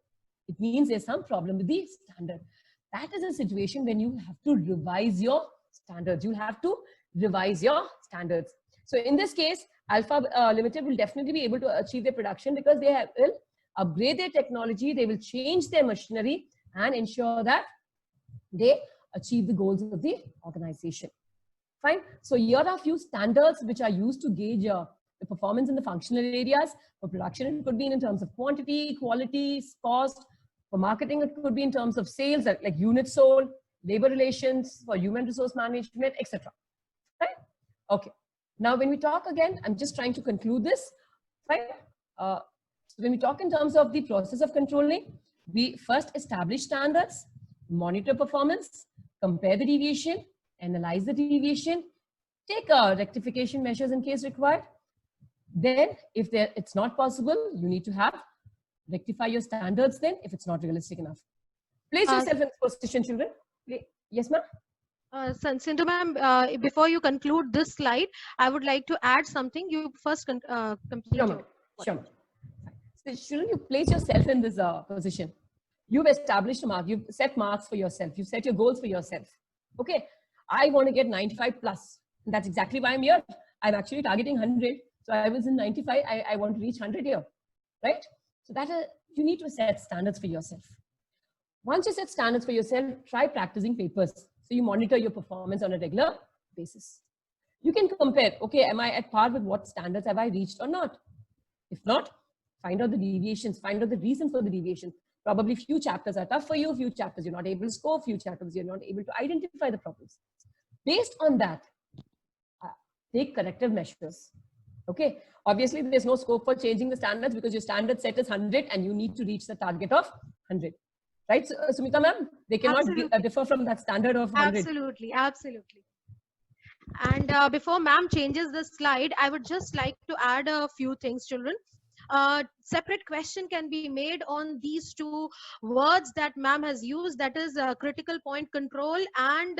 It means there's some problem with the standard. That is a situation when you have to revise your standards. You'll have to revise your standards. So in this case, Alpha Limited will definitely be able to achieve their production because they will upgrade their technology, they will change their machinery and ensure that they achieve the goals of the organization. Fine. So here are a few standards which are used to gauge the performance in the functional areas. For production, it could be in terms of quantity, quality, cost. For marketing, it could be in terms of sales, like units sold, labor relations, for human resource management, etc. Right? Okay. Now, when we talk again, I'm just trying to conclude this. Right? So when we talk in terms of the process of controlling, we first establish standards, monitor performance, compare the deviation, analyze the deviation, take rectification measures in case required. Then, if it's not possible, you need to rectify your standards then, if it's not realistic enough. Place yourself in this position, children. Yes, ma'am? Sindhu ma'am, before you conclude this slide, I would like to add something. You first complete. Sure. So, children, you place yourself in this position. You've established a mark. You've set marks for yourself. You've set your goals for yourself. Okay, I want to get 95 plus. And that's exactly why I'm here. I'm actually targeting 100. So I was in 95. I want to reach 100 here, right? So that you need to set standards for yourself. Once you set standards for yourself, try practicing papers. So you monitor your performance on a regular basis. You can compare, okay, am I at par with what standards have I reached or not? If not, find out the deviations, find out the reason for the deviation. Probably few chapters are tough for you, few chapters you're not able to score, few chapters you're not able to identify the problems. Based on that, take corrective measures. Okay, obviously there's no scope for changing the standards because your standard set is 100 and you need to reach the target of 100. Right, so, Sumita ma'am, they cannot differ from that standard of 100. Absolutely, absolutely. And before ma'am changes the slide, I would just like to add a few things, children. separate question can be made on these two words that ma'am has used, that is critical point control and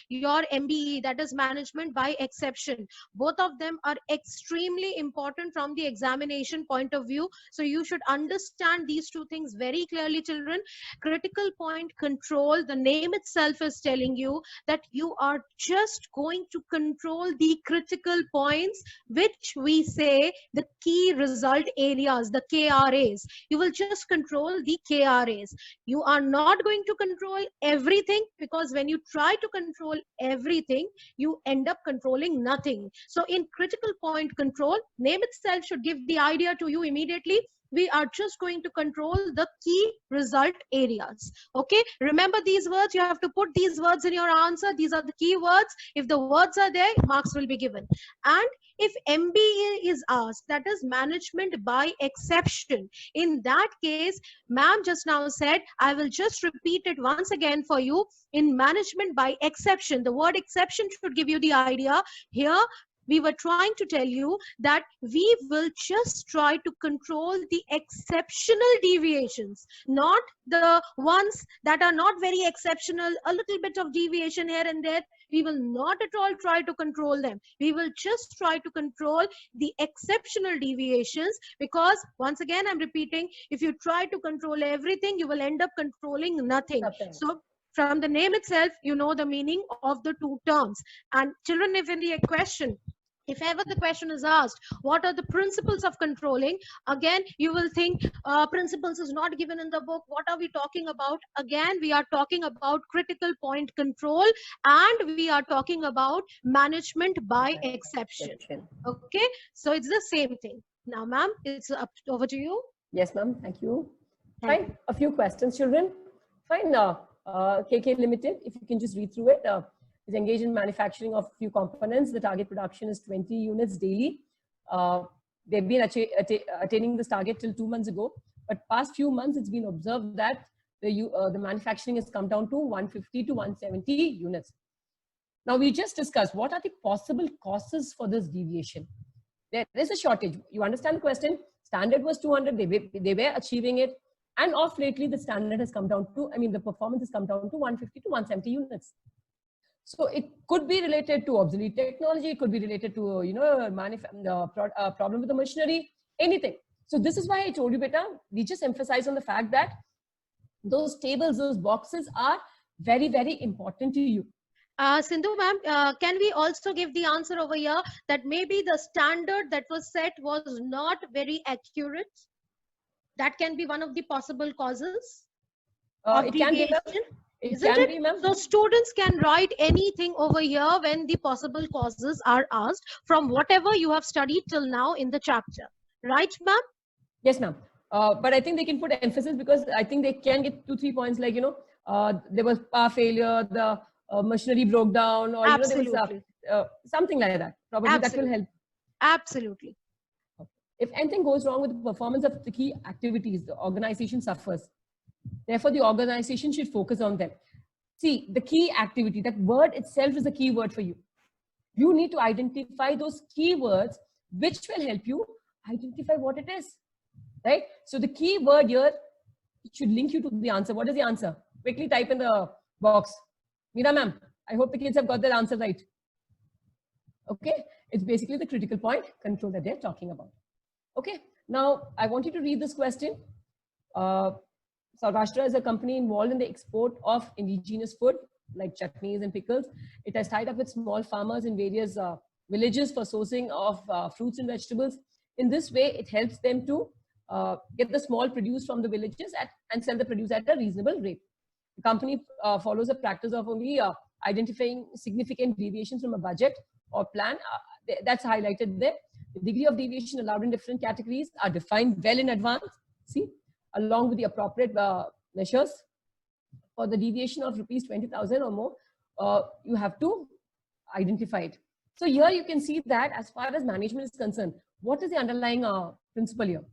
your MBE, that is management by exception. Both of them are extremely important from the examination point of view. So you should understand these two things very clearly, children. Critical point control, the name itself is telling you that you are just going to control the critical points, which we say the key result areas, the KRAs. You will just control the KRAs. You are not going to control everything, because when you try to control everything, you end up controlling nothing. So in critical point control, name itself should give the idea to you immediately. We are just going to control the key result areas. Okay, remember these words. You have to put these words in your answer. These are the key words. If the words are there, marks will be given. And if MBA is asked, that is management by exception, in that case, ma'am just now said, I will just repeat it once again for you. In management by exception, the word exception should give you the idea. Here we were trying to tell you that we will just try to control the exceptional deviations, not the ones that are not very exceptional, a little bit of deviation here and there. We will not at all try to control them. We will just try to control the exceptional deviations, because once again, I'm repeating, if you try to control everything, you will end up controlling nothing. So from the name itself, you know the meaning of the two terms. And children, if in the question, if ever the question is asked, what are the principles of controlling? Again, you will think principles is not given in the book. What are we talking about? Again, we are talking about critical point control, and we are talking about management by exception. Okay, so it's the same thing. Now, ma'am, it's over to you. Yes, ma'am. Thank you. Thank Fine. A few questions, children. Fine. KK Limited, if you can just read through it. Is engaged in manufacturing of few components. The target production is 20 units daily. They've been attaining this target till 2 months ago, but past few months it's been observed that the manufacturing has come down to 150 to 170 units. Now we just discussed what are the possible causes for this deviation. There is a shortage. You understand the question? Standard was 200. They were achieving it, and off lately the standard has come down to, the performance has come down to 150 to 170 units. So it could be related to obsolete technology. It could be related to, problem with the machinery, anything. So this is why I told you, beta, we just emphasize on the fact that those tables, those boxes are very, very important to you. Sindhu ma'am, can we also give the answer over here that maybe the standard that was set was not very accurate? That can be one of the possible causes of deviation. Isn't it? So students can write anything over here when the possible causes are asked from whatever you have studied till now in the chapter. Right, ma'am? Yes, ma'am. But I think they can put emphasis, because I think they can get 2-3 points like, there was power failure, the machinery broke down, or there was, something like that. Probably that will help. Absolutely. If anything goes wrong with the performance of the key activities, the organization suffers. Therefore, the organization should focus on them. See, the key activity, that word itself is a key word for you. You need to identify those keywords which will help you identify what it is, right? So the key word here should link you to the answer. What is the answer? Quickly type in the box. Meera ma'am, I hope the kids have got their answer right. Okay, it's basically the critical point control that they're talking about. Okay, now I want you to read this question. Saurashtra is a company involved in the export of indigenous food like chutneys and pickles. It has tied up with small farmers in various villages for sourcing of fruits and vegetables. In this way, it helps them to get the small produce from the villages and sell the produce at a reasonable rate. The company follows a practice of only identifying significant deviations from a budget or plan. That's highlighted there. The degree of deviation allowed in different categories are defined well in advance. See, along with the appropriate measures. For the deviation of rupees 20,000 or more, you have to identify it. So here you can see that as far as management is concerned, what is the underlying principle here?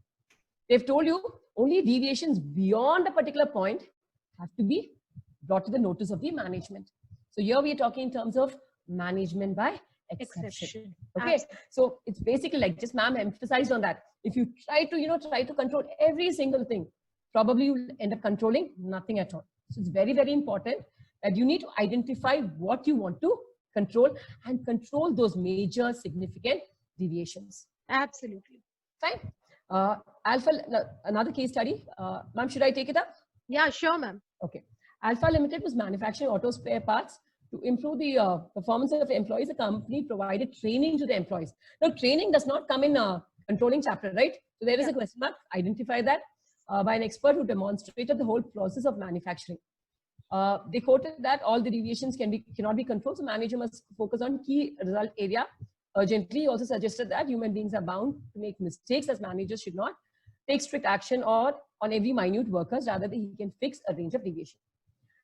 They've told you only deviations beyond a particular point have to be brought to the notice of the management. So here we are talking in terms of management by exception. Okay, so it's basically like, just ma'am emphasized on that. If you try to control every single thing, probably you'll end up controlling nothing at all. So it's very, very important that you need to identify what you want to control and control those major significant deviations. Absolutely. Fine. Alpha, another case study. Ma'am, should I take it up? Yeah, sure, ma'am. Okay. Alpha Limited was manufacturing auto spare parts. To improve the performance of employees, the company provided training to the employees. Now, training does not come in a controlling chapter, right? So there is a question mark. Identify that by an expert who demonstrated the whole process of manufacturing. They quoted that all the deviations cannot be controlled, so manager must focus on key result area urgently. He also suggested that human beings are bound to make mistakes, as managers should not take strict action on every minute workers, rather than he can fix a range of deviation.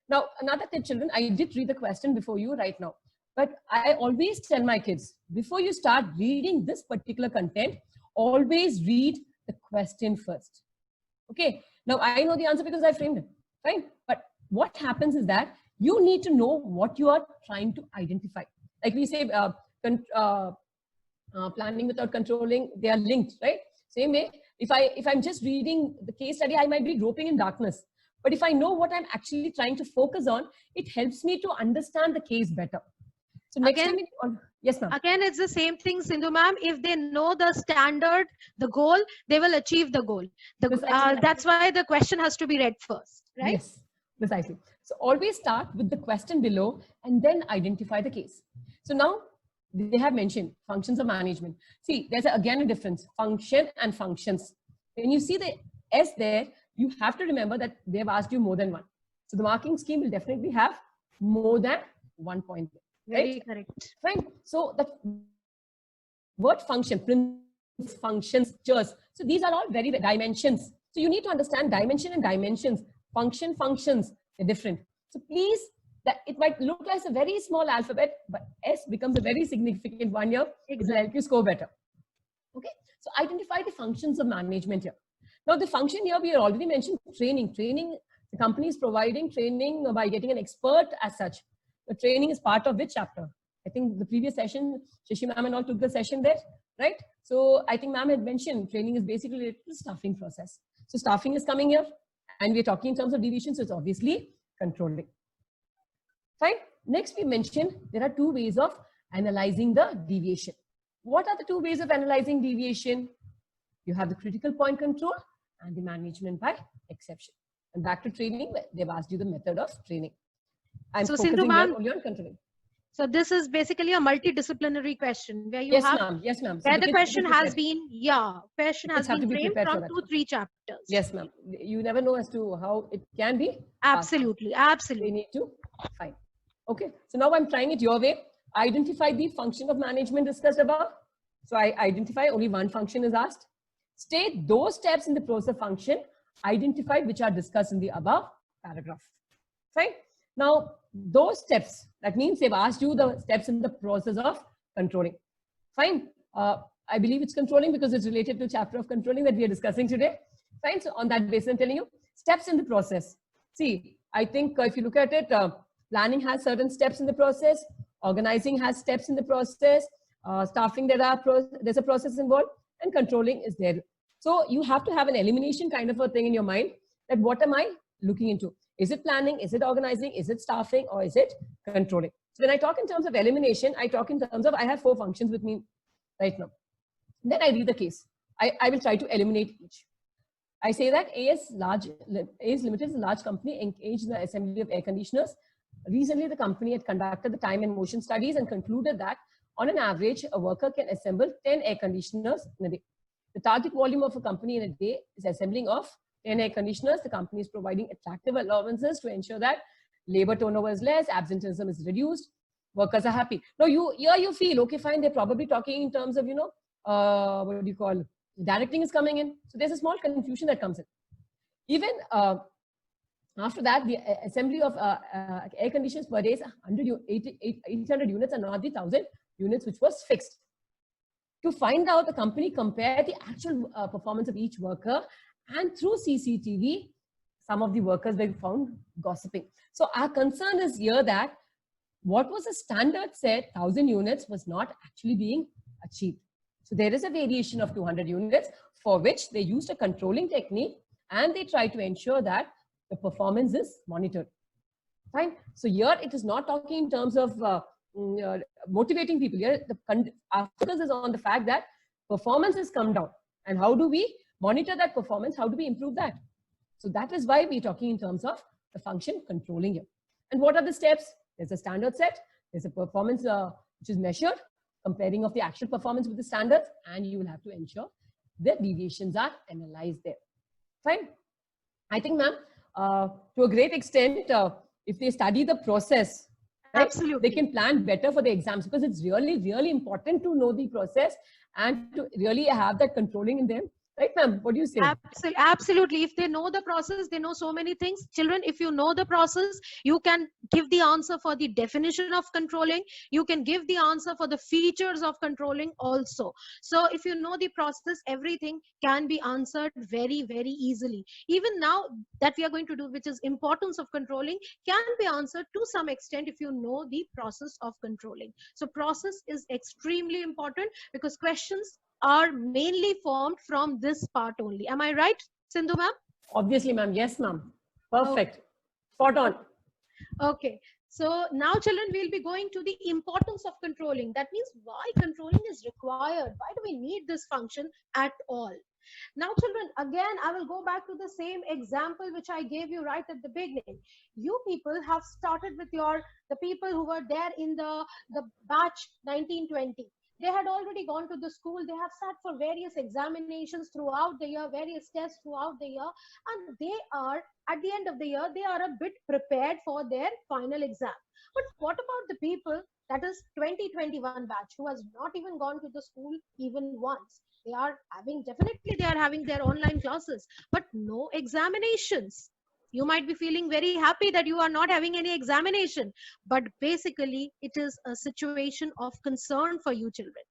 Now, another tip, children, I did read the question before you right now, but I always tell my kids, before you start reading this particular content, always read the question first. Okay, now I know the answer because I framed it, fine. But what happens is that you need to know what you are trying to identify. Like we say, planning without controlling, they are linked, right? Same way, if I'm just reading the case study, I might be groping in darkness. But if I know what I'm actually trying to focus on, it helps me to understand the case better. So next time, yes, ma'am. Again, it's the same thing, Sindhu ma'am. If they know the standard, the goal, they will achieve the goal. That's why the question has to be read first, right? Yes, precisely. So always start with the question below and then identify the case. So now they have mentioned functions of management. See, there's again a difference, function and functions. When you see the S there, you have to remember that they've asked you more than one. So the marking scheme will definitely have more than 1 point. Right? Very correct. Fine. So the word function, functions, chairs. So these are all very dimensions. So you need to understand dimension and dimensions. Function, functions, they're different. So please, that it might look like a very small alphabet, but S becomes a very significant one here. It will help you score better. Okay. So identify the functions of management here. Now the function here, we already mentioned training. Training, the company is providing training by getting an expert as such. The training is part of which chapter? I think the previous session, Shashi ma'am and all took the session there, right? So I think ma'am had mentioned training is basically related to the staffing process. So staffing is coming here and we're talking in terms of deviation. So it's obviously controlling. Fine. Next we mentioned there are two ways of analyzing the deviation. What are the two ways of analyzing deviation? You have the critical point control and the management by exception. And back to training, they've asked you the method of training. I'm so focusing Sindhu ma'am, only on controlling. So this is basically a multidisciplinary question where you Yes, have ma'am. Yes, ma'am. where the question has been framed from 2-3 chapters. Yes, ma'am. You never know as to how it can be. Absolutely, absolutely. We need to find. Okay. So now I'm trying it your way. Identify the function of management discussed above. So I identify only one function is asked. State those steps in the process function identified which are discussed in the above paragraph. Fine. Now, those steps, that means they've asked you the steps in the process of controlling. Fine. I believe it's controlling because it's related to chapter of controlling that we are discussing today. Fine. So on that basis, I'm telling you steps in the process. See, I think if you look at it, planning has certain steps in the process. Organizing has steps in the process. Staffing, there's a process involved, and controlling is there. So you have to have an elimination kind of a thing in your mind that what am I looking into? Is it planning? Is it organizing? Is it staffing? Or is it controlling? So when I talk in terms of elimination, I talk in terms of I have 4 functions with me right now. Then I read the case. I will try to eliminate each. I say that AS Limited is a large company engaged in the assembly of air conditioners. Recently, the company had conducted the time and motion studies and concluded that on an average, a worker can assemble 10 air conditioners in a day. The target volume of a company in a day is assembling of 10 air conditioners. The company is providing attractive allowances to ensure that labor turnover is less, absenteeism is reduced, workers are happy. Now, you feel, okay, fine, they're probably talking in terms of, what do you call, directing is coming in. So there's a small confusion that comes in. Even after that, the assembly of air conditioners per day is 800 units and not the 1,000 units, which was fixed. To find out, the company compared the actual performance of each worker, and through CCTV, some of the workers were found gossiping. So our concern is here that what was the standard set, 1000 units, was not actually being achieved. So there is a variation of 200 units for which they used a controlling technique and they try to ensure that the performance is monitored. Fine. So here it is not talking in terms of motivating people. Here our focus is on the fact that performance has come down. And how do we monitor that performance? How do we improve that? So that is why we're talking in terms of the function controlling here. And what are the steps? There's a standard set. There's a performance which is measured, comparing of the actual performance with the standards, and you will have to ensure that deviations are analyzed there. Fine. I think, ma'am, to a great extent, if they study the process, right, Absolutely. they can plan better for the exams, because it's really, really important to know the process and to really have that controlling in them. Right, ma'am? What do you say? Absolutely. If they know the process, they know so many things. Children, if you know the process, you can give the answer for the definition of controlling. You can give the answer for the features of controlling also. So if you know the process, everything can be answered very, very easily. Even now that we are going to do, which is importance of controlling, can be answered to some extent if you know the process of controlling. So process is extremely important because questions are mainly formed from this part only. Am I right, Sindhu ma'am? Obviously, ma'am. Yes, ma'am. Perfect. Spot on. Okay. So now, children, we'll be going to the importance of controlling. That means why controlling is required. Why do we need this function at all? Now, children, again, I will go back to the same example which I gave you right at the beginning. You people have started with the people who were there in the batch 1920. They had already gone to the school. They have sat for various examinations throughout the year, various tests throughout the year. And they are, at the end of the year, they are a bit prepared for their final exam. But what about the people, that is 2021 batch, who has not even gone to the school even once? They are having their online classes, but no examinations. You might be feeling very happy that you are not having any examination, but basically it is a situation of concern for you children,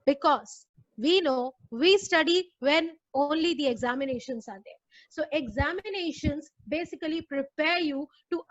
because we know we study when only the examinations are there. So examinations basically prepare you to